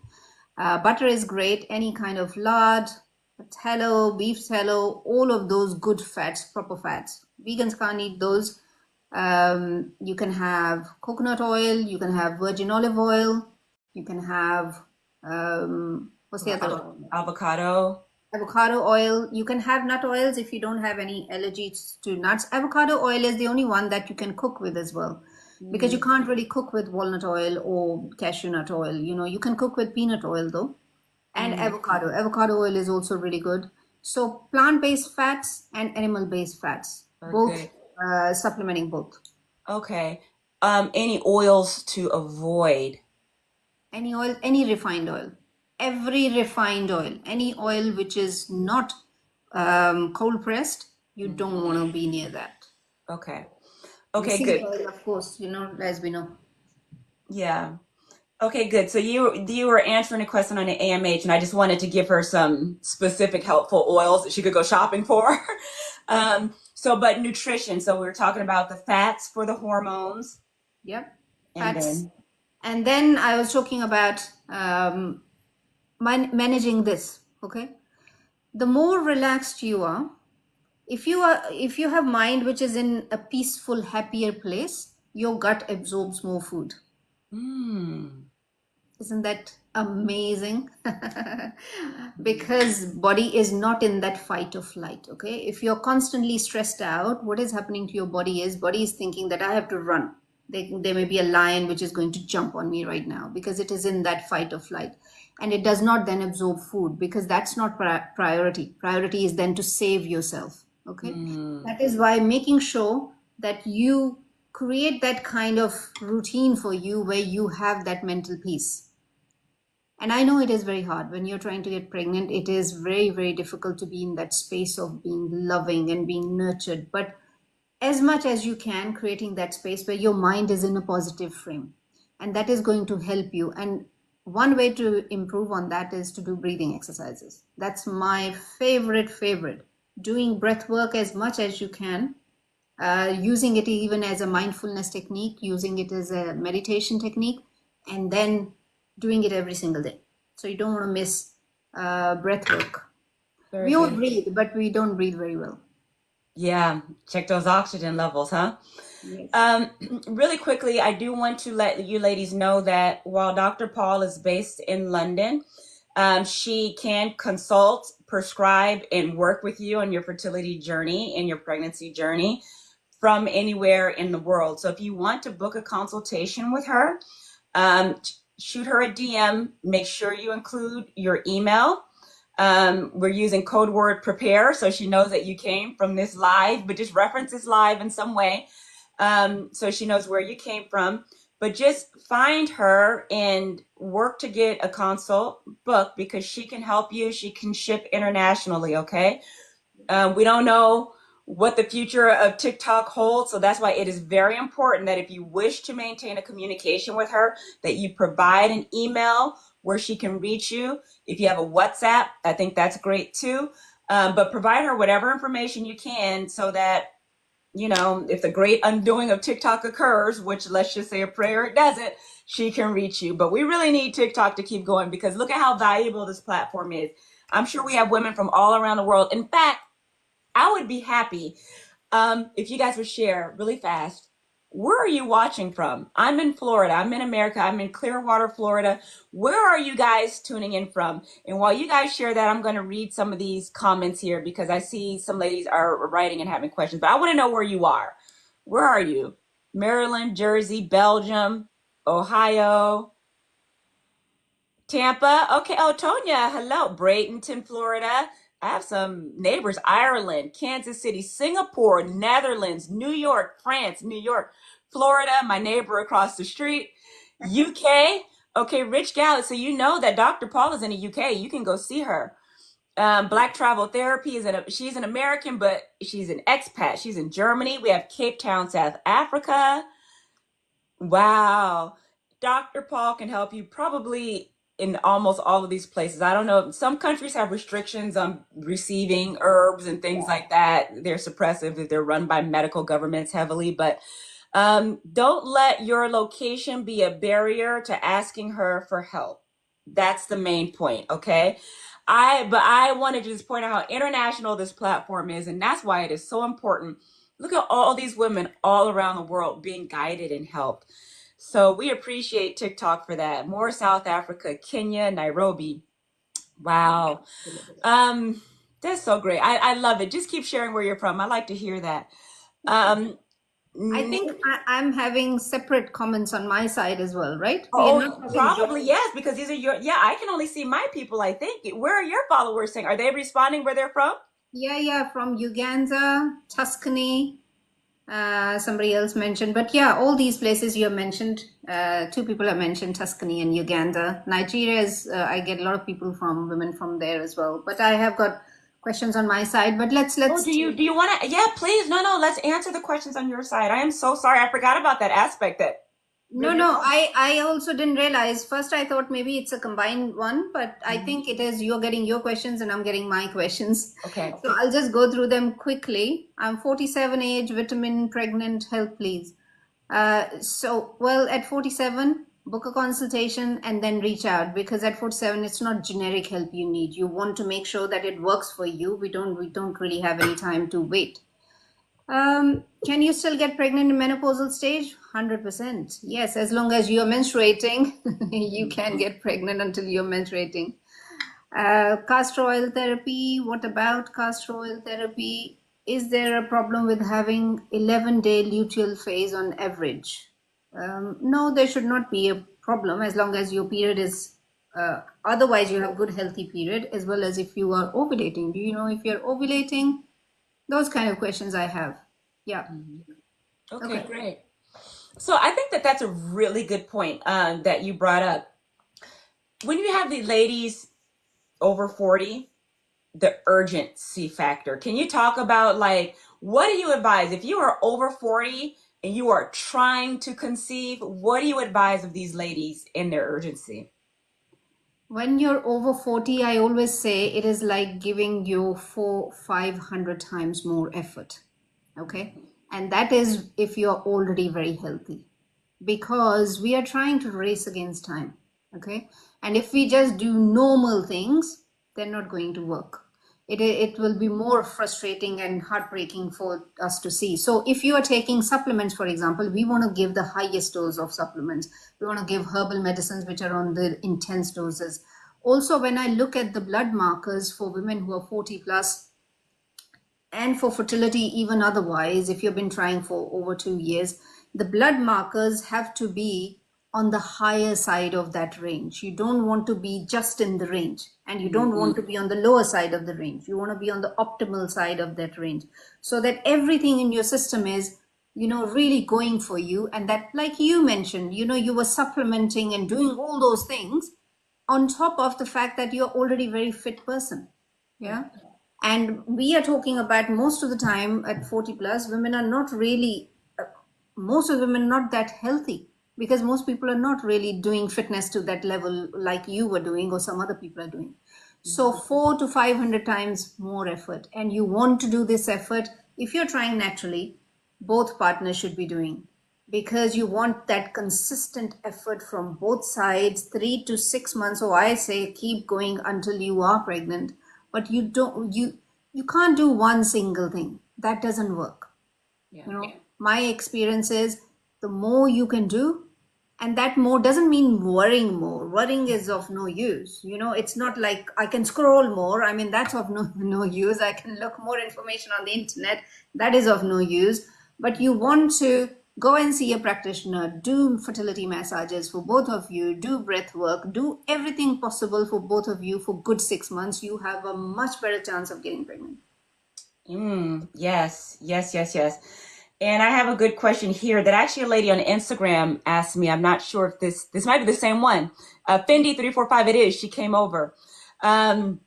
Butter is great. Any kind of lard, tallow, beef tallow, all of those good fats, proper fats. Vegans can't eat those. You can have coconut oil. You can have virgin olive oil. You can have what's the other one? Avocado oil. You can have nut oils if you don't have any allergies to nuts. Avocado oil is the only one that you can cook with as well, because you can't really cook with walnut oil or cashew nut oil. You can cook with peanut oil though. And avocado oil is also really good. So plant-based fats and animal-based fats, both supplementing both. Okay. Any oils to avoid? Any oil, any refined oil. Every refined oil, any oil which is not cold pressed, you don't want to be near that. Okay. And Okay, seed good. oil, of course, as we know. Yeah. Okay, good. So you were answering a question on the AMH, and I just wanted to give her some specific helpful oils that she could go shopping for. But nutrition. So we were talking about the fats for the hormones, Yep. and Fats. then And then I was talking about managing this. Okay. The more relaxed you are, if you have mind which is in a peaceful, happier place, your gut absorbs more food. mm, Isn't that amazing? Because body is not in that fight or flight. Okay, if you're constantly stressed out, what is happening to your body is thinking that I have to run. There may be a lion which is going to jump on me right now, because it is in that fight or flight, and it does not then absorb food, because that's not priority is then to save yourself. Okay, mm, that is why making sure that you create that kind of routine for you where you have that mental peace. And I know it is very hard when you're trying to get pregnant. It is very, very difficult to be in that space of being loving and being nurtured. But as much as you can, creating that space where your mind is in a positive frame. And that is going to help you. And one way to improve on that is to do breathing exercises. That's my favorite. Doing breath work as much as you can, using it even as a mindfulness technique, using it as a meditation technique, and then doing it every single day. So you don't want to miss breath work. very We all good. breathe, but we don't breathe very well. Yeah, check those oxygen levels, huh? Yes. Um, Really quickly, I do want to let you ladies know that while Dr. Paul is based in London, she can consult, prescribe, and work with you on your fertility journey and your pregnancy journey from anywhere in the world. So if you want to book a consultation with her, um, shoot her a DM. Make sure you include your email. We're using code word prepare so she knows that you came from this live, but just reference this live in some way, so she knows where you came from. But just find her and work to get a consult book, because she can help you. She can ship internationally, okay? We don't know what the future of TikTok holds, so that's why it is very important that if you wish to maintain a communication with her, that you provide an email where she can reach you. If you have a WhatsApp, I think that's great too. But provide her whatever information you can, so that, if the great undoing of TikTok occurs, which let's just say a prayer it doesn't, she can reach you. But we really need TikTok to keep going, because look at how valuable this platform is. I'm sure we have women from all around the world. In fact, I would be happy if you guys would share really fast. Where are you watching from? I'm in Florida. I'm in America. I'm in Clearwater, Florida. Where are you guys tuning in from? And while you guys share that, I'm going to read some of these comments here, because I see some ladies are writing and having questions. But I want to know where you are. Where are you? Maryland, Jersey, Belgium, Ohio, Tampa. Okay. Oh, Tonya. Hello. Bradenton, Florida. I have some neighbors. Ireland, Kansas City, Singapore, Netherlands, New York, France, New York, Florida, my neighbor across the street, UK. Okay, Rich Gallet. So you know that Dr. Paul is in the UK. You can go see her. Black Travel Therapy she's an American, but she's an expat. She's in Germany. We have Cape Town, South Africa. Wow. Dr. Paul can help you probably in almost all of these places. I don't know. Some countries have restrictions on receiving herbs and things like that. They're suppressive. They're run by medical governments heavily. But don't let your location be a barrier to asking her for help. That's the main point, okay? I wanted to just point out how international this platform is, and that's why it is so important. Look at all these women all around the world being guided and helped. So we appreciate TikTok for that. More South Africa, Kenya, Nairobi. Wow. Um, that's so great. I love it. Just keep sharing where you're from. I like to hear that. Um, I think I'm having separate comments on my side as well, right? We are oh, not having probably joint. yes, because these are yeah, I can only see my people, I think. Where are your followers saying? Are they responding where they're from? Yeah, from Uganda, Tuscany, somebody else mentioned. But yeah, all these places you have mentioned, two people have mentioned Tuscany and Uganda. Nigeria is, I get a lot of people from women from there as well. But I have got questions on my side, but let's Oh, let's do you want to? Yeah, please. No, let's answer the questions on your side. I am so sorry. I forgot about that aspect that No, you're no, I also didn't realize. First, I thought maybe it's a combined one, but I Mhm. think it is you're getting your questions and I'm getting my questions. Okay. So I'll just go through them quickly. I'm 47 age, vitamin, pregnant, help please. Well, at 47, book a consultation and then reach out, because at 47, it's not generic help you need. You want to make sure that it works for you. We don't really have any time to wait. Can you still get pregnant in menopausal stage? 100%. Yes, as long as you're menstruating, you can get pregnant until you're menstruating. Castor oil therapy. What about castor oil therapy? Is there a problem with having 11-day luteal phase on average? No, there should not be a problem as long as your period is. Otherwise, you have good healthy period, as well as if you are ovulating. Do you know if you're ovulating? Those kind of questions I have. Yeah. Mhm. Okay, Okay. great. So I think that that's a really good point that you brought up. When you have the ladies over 40, the urgency factor. Can you talk about like what do you advise if you are over 40 and you are trying to conceive? What do you advise of these ladies in their urgency? When you're over 40, I always say it is like giving you 500 times more effort. Okay. And that is if you're already very healthy, because we are trying to race against time. Okay. And if we just do normal things, they're not going to work. It will be more frustrating and heartbreaking for us to see. So if you are taking supplements, for example, we want to give the highest dose of supplements. We want to give herbal medicines which are on the intense doses. Also, when I look at the blood markers for women who are 40 plus, and for fertility, even otherwise, if you've been trying for over 2 years, the blood markers have to be on the higher side of that range. You don't want to be just in the range, and you don't want Mhm. to be on the lower side of the range. You want to be on the optimal side of that range, so that everything in your system is, really going for you. And that, like you mentioned, you were supplementing and doing all those things on top of the fact that you're already a very fit person. Yeah. Yeah. And we are talking about, most of the time at 40 plus, women are not really, most of the women are not that healthy, because most people are not really doing fitness to that level like you were doing or some other people are doing. So Mhm. 4 to 500 times more effort, and you want to do this effort. If you're trying naturally, both partners should be doing, because you want that consistent effort from both sides, 3 to 6 months, or I say keep going until you are pregnant. But you can't do one single thing. That doesn't work. Yeah. My experience is, the more you can do, and that more doesn't mean worrying more. Worrying is of no use. It's not like I can scroll more. I mean, that's of no use. I can look more information on the internet. That is of no use. But you want to go and see a practitioner, do fertility massages for both of you, do breath work, do everything possible for both of you for good 6 months. You have a much better chance of getting pregnant. Yes, yes, yes, yes. And I have a good question here that actually a lady on Instagram asked me. I'm not sure if this might be the same one. Fendi345, it is. She came over. Um,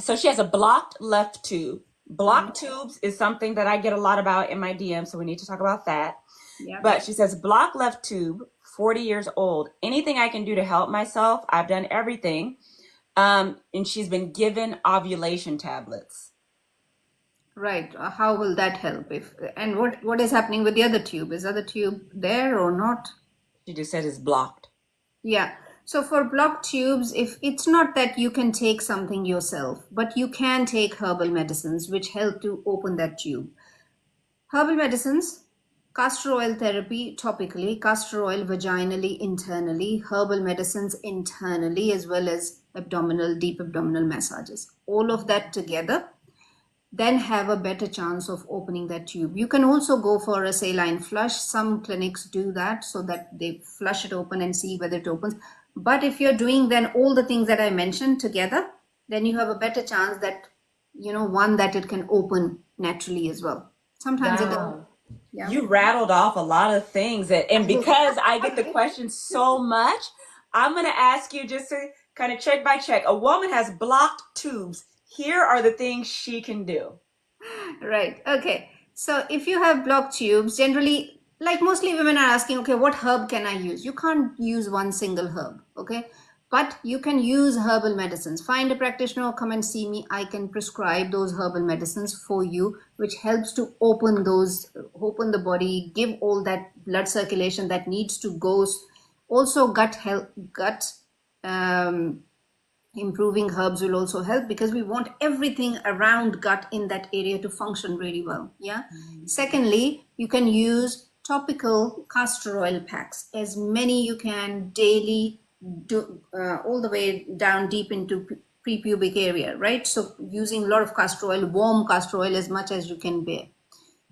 so she has a blocked left tube. Mhm. Blocked tubes is something that I get a lot about in my DM, so we need to talk about that. Yeah. But she says blocked left tube, 40 years old. Anything I can do to help myself? I've done everything. And she's been given ovulation tablets. Right. How will that help? If and what is happening with the other tube? Is other tube there or not? She just said it's blocked. Yeah. So for blocked tubes, if it's not that you can take something yourself, but you can take herbal medicines which help to open that tube. Herbal medicines, castor oil therapy topically, castor oil vaginally, internally, herbal medicines internally, as well as deep abdominal massages. All of that together then have a better chance of opening that tube. You can also go for a saline flush. Some clinics do that so that they flush it open and see whether it opens. But if you're doing then all the things that I mentioned together, then you have a better chance that, one, that it can open naturally as well. Sometimes it does. Wow. Yeah. You rattled off a lot of things. And because I get the question so much, I'm going to ask you just to kind of check by check. A woman has blocked tubes here are the things she can do. Right. Okay. So if you have blocked tubes, generally, like mostly women are asking, okay, what herb can I use? You can't use one single herb. Okay. But you can use herbal medicines. Find a practitioner or come and see me. I can prescribe those herbal medicines for you, which helps to open the body, give all that blood circulation that needs to go. Also, gut health, gut um, improving herbs will also help, because we want everything around gut in that area to function really well. Yeah. Secondly, you can use topical castor oil packs, as many you can daily, do all the way down deep into pre-pubic area, right? So using a lot of castor oil, warm castor oil, as much as you can bear.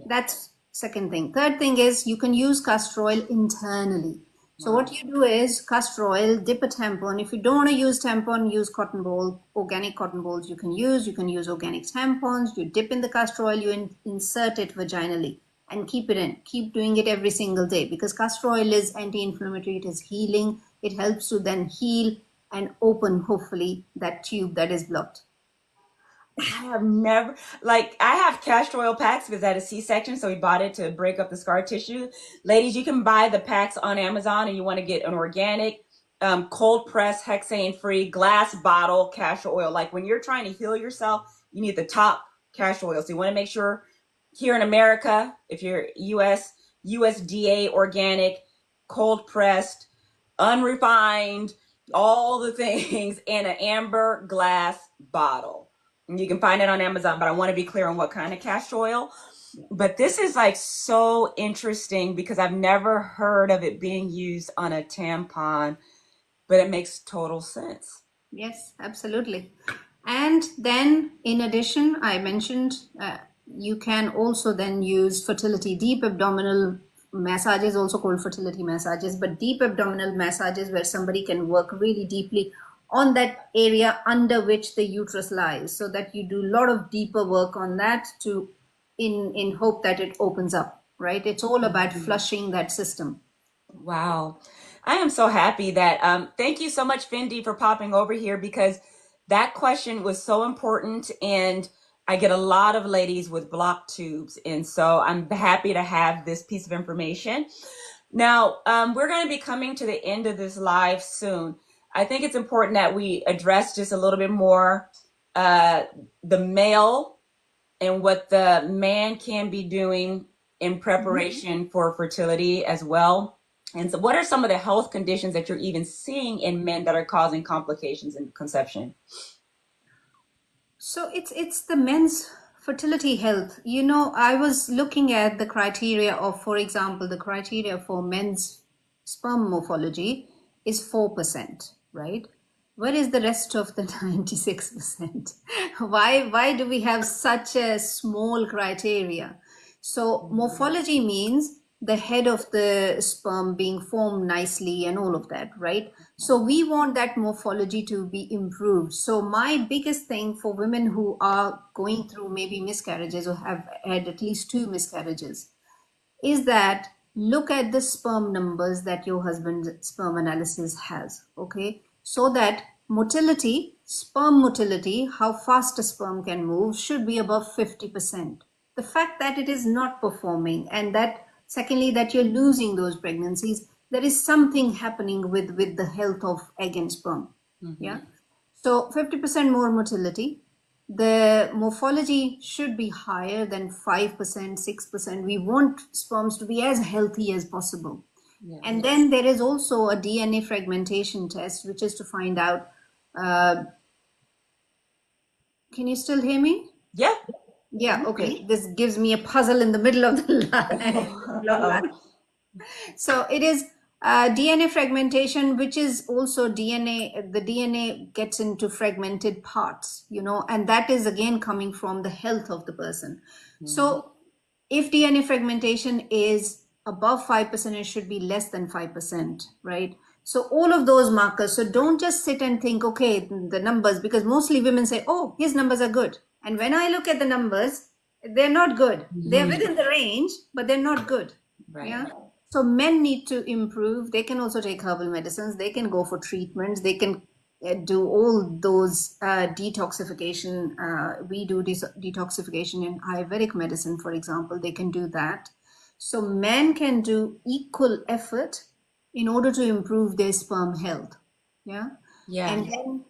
That's second thing. Third thing is you can use castor oil internally. So Wow. what you do is castor oil, dip a tampon. If you don't want to use tampon, use cotton ball, organic cotton balls you can use. You can use organic tampons. You dip in the castor oil, you insert it vaginally and keep it in. Keep doing it every single day, because castor oil is anti-inflammatory, it is healing. It helps to then heal and open, hopefully, that tube that is blocked. I have never, like, I have castor oil packs because I had a C-section, so we bought it to break up the scar tissue. Ladies, you can buy the packs on Amazon, and you want to get an organic, cold press, hexane free glass bottle castor oil. Like when you're trying to heal yourself, you need the top castor oil. So you want to make sure here in America, if you're US, USDA organic, cold pressed, unrefined, all the things in an amber glass bottle. You can find it on Amazon, but I want to be clear on what kind of castor oil. But this is like so interesting because I've never heard of it being used on a tampon, but it makes total sense. Yes, absolutely. And then, in addition, I mentioned you can also then use fertility, deep abdominal massages, also called fertility massages, but deep abdominal massages where somebody can work really deeply on that area under which the uterus lies, so that you do a lot of deeper work on that to in hope that it opens up, right? It's all about flushing that system. Wow. I am so happy that thank you so much, Fendi, for popping over here because that question was so important and I get a lot of ladies with blocked tubes. And so I'm happy to have this piece of information. Now, we're going to be coming to the end of this live soon. I think it's important that we address just a little bit more the male and what the man can be doing in preparation for fertility as well. And so, what are some of the health conditions that you're even seeing in men that are causing complications in conception? So it's the men's fertility health. You know, I was looking at the criteria of, for example, the criteria for men's sperm morphology is 4%, right? Where is the rest of the 96%? Why do we have such a small criteria? So morphology means the head of the sperm being formed nicely and all of that, right? So we want that morphology to be improved. So my biggest thing for women who are going through maybe miscarriages or have had at least two miscarriages is that look at the sperm numbers that your husband's sperm analysis has, okay? So that motility, sperm motility, how fast a sperm can move, should be above 50%. The fact that it is not performing, and that secondly that you're losing those pregnancies, there is something happening with the health of egg and sperm. Yeah. So 50% more motility, the morphology should be higher than 5%, 6%. We want sperms to be as healthy as possible. Yeah. And then there is also a DNA fragmentation test, which is to find out. Can you still hear me? Yeah. Yeah, okay. This gives me a puzzle in the middle of the long Uh-oh. line. So it is DNA fragmentation, which is also DNA. The DNA gets into fragmented parts, you know, and that is again coming from the health of the person. So if DNA fragmentation is above 5%, it should be less than 5%, right? So all of those markers. So don't just sit and think, okay, the numbers, because mostly women say, oh, his numbers are good. And when I look at the numbers, they're not good. They're within the range, but they're not good. Right. Yeah. So men need to improve. They can also take herbal medicines. They can go for treatments. They can do all those detoxification. We do detoxification in Ayurvedic medicine, for example. They can do that. So men can do equal effort in order to improve their sperm health. Yeah. Yeah. And then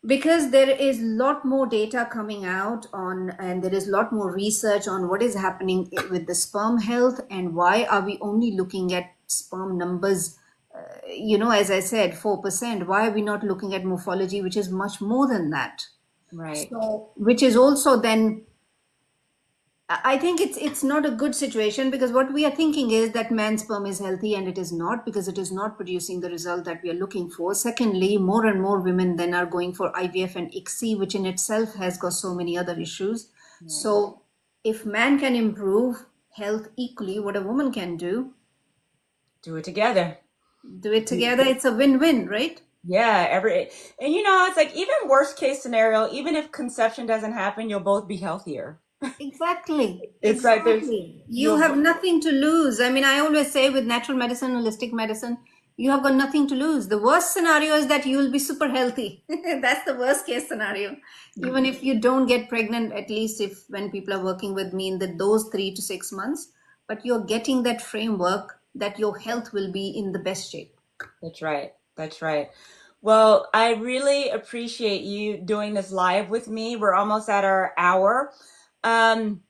because there is a lot more data coming out on, and there is a lot more research on what is happening with the sperm health, and why are we only looking at sperm numbers, as I said, 4%. Why are we not looking at morphology, which is much more than that? Right. So which is also then, I think it's not a good situation, because what we are thinking is that man's sperm is healthy, and it is not, because it is not producing the result that we are looking for. Secondly, more and more women then are going for IVF and ICSI, which in itself has got so many other issues. Right. So if man can improve health equally, what a woman can Do it together. do it together, it's a win-win, right? Yeah, and it's like even worst case scenario, even if conception doesn't happen, you'll both be healthier. Exactly, It's like exactly. You you'll have nothing to lose. I mean, I always say with natural medicine, holistic medicine, you have got nothing to lose. The worst scenario is that you will be super healthy. That's the worst case scenario. Even if you don't get pregnant, at least if when people are working with me in those 3 to 6 months, but you're getting that framework that your health will be in the best shape. That's right. That's right. Well, I really appreciate you doing this live with me. We're almost at our hour. Um,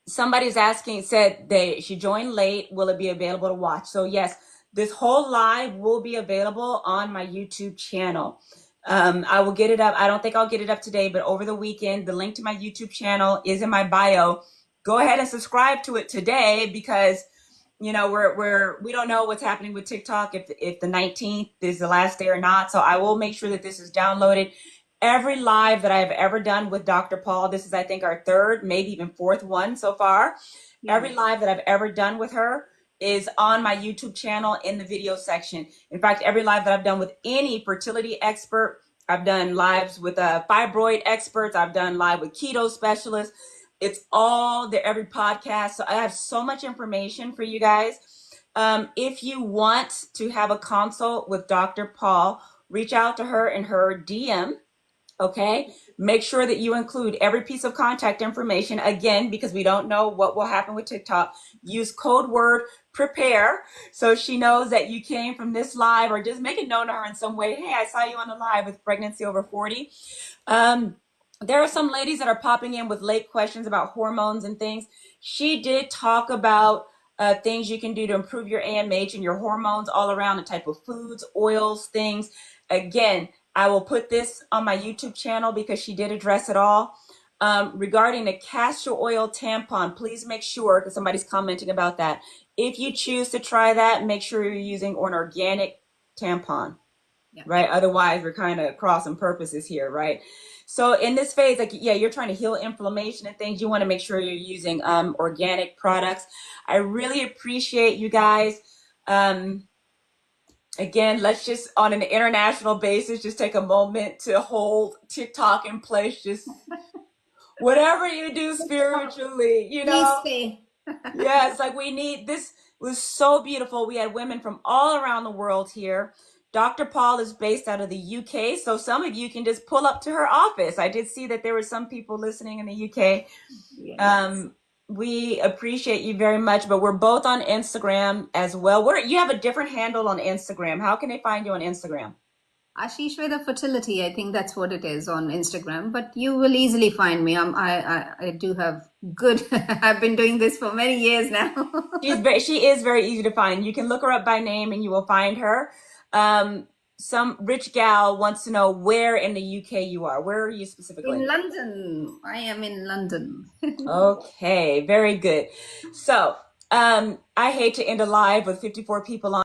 Somebody's asking, said she joined late. Will it be available to watch? So yes, this whole live will be available on my YouTube channel. I will get it up. I don't think I'll get it up today, but over the weekend, the link to my YouTube channel is in my bio. Go ahead and subscribe to it today, because we don't know what's happening with TikTok, if the 19th is the last day or not. So I will make sure that this is downloaded. Every live that I've ever done with Dr. Paul, this is I think our third, maybe even fourth one so far. Yeah. Every live that I've ever done with her is on my YouTube channel in the video section. In fact, every live that I've done with any fertility expert, I've done lives with fibroid experts, I've done live with keto specialists. It's all there, every podcast. So I have so much information for you guys. If you want to have a consult with Dr. Paul, reach out to her in her DM. Okay. Make sure that you include every piece of contact information, again, because we don't know what will happen with TikTok. Use code word prepare, so she knows that you came from this live, or just make it known to her in some way. Hey, I saw you on the live with Pregnancy Over 40. There are some ladies that are popping in with late questions about hormones and things. She did talk about things you can do to improve your AMH and your hormones all around, the type of foods, oils, things. Again, I will put this on my YouTube channel because she did address it all. Regarding the castor oil tampon, please make sure, because somebody's commenting about that. If you choose to try that, make sure you're using an organic tampon. Yeah. Right? Otherwise, we're kind of crossing purposes here, right? So in this phase, like, yeah, you're trying to heal inflammation and things. You want to make sure you're using organic products. I really appreciate you guys. Again, let's just, on an international basis, just take a moment to hold TikTok in place. Just whatever you do spiritually, Please stay. Yeah, it's like we need this. Was so beautiful. We had women from all around the world here. Dr. Paul is based out of the UK, so some of you can just pull up to her office. I did see that there were some people listening in the UK. Yes. We appreciate you very much, but we're both on Instagram as well. You have a different handle on Instagram. How can they find you on Instagram? Ashish with Fertility, I think that's what it is on Instagram, but you will easily find me. I do have good, I've been doing this for many years now. She is very easy to find. You can look her up by name and you will find her. Some rich gal wants to know where in the UK you are. Where are you specifically? In London. I am in London. Okay, very good. So I hate to end a live with 54 people on.